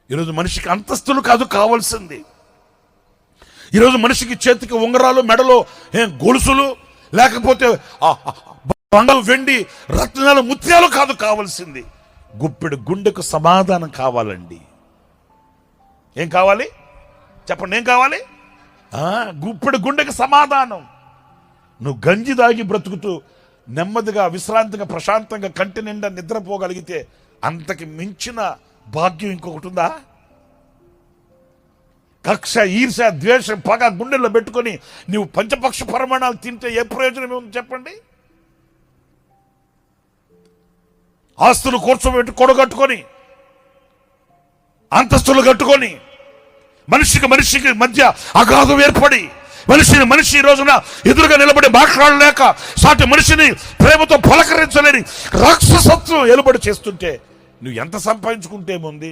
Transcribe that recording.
ఈరోజు మనిషికి అంతస్తులు కాదు కావాల్సింది. ఈరోజు మనిషికి చేతికి ఉంగరాలు, మెడలో గొలుసులు, లేకపోతే బంగారు, వెండి, రత్నాలు, ముత్యాలు కాదు కావాల్సింది. గుప్పెడు గుండెకు సమాధానం కావాలండి. ఏం కావాలి చెప్పండి? ఏం కావాలి? గుప్పెడు గుండెకు సమాధానం. నువ్వు గంజి దాగి బ్రతుకుతూ నెమ్మదిగా, విశ్రాంతిగా, ప్రశాంతంగా కంటి నిండా నిద్రపోగలిగితే అంతకి మించిన భాగ్యం ఇంకొకటి ఉందా? కక్ష, ఈర్ష, ద్వేషం, పగ గుండెల్లో పెట్టుకొని నువ్వు పంచపక్ష పరిమాణాలు తింటే ఏ ప్రయోజనం ఏముంది చెప్పండి? ఆస్తులు కూర్చోబెట్టి కొడగట్టుకొని, అంతస్తులు కట్టుకొని, మనిషికి మనిషికి మధ్య అగాధం ఏర్పడి, మనిషి ఈ రోజున ఎదురుగా నిలబడి మాట్లాడలేక, సాటి మనిషిని ప్రేమతో పలకరించలేని రాక్షసత్వం ఎలుబడి చేస్తుంటే నువ్వు ఎంత సంపాదించుకుంటే ఏముంది?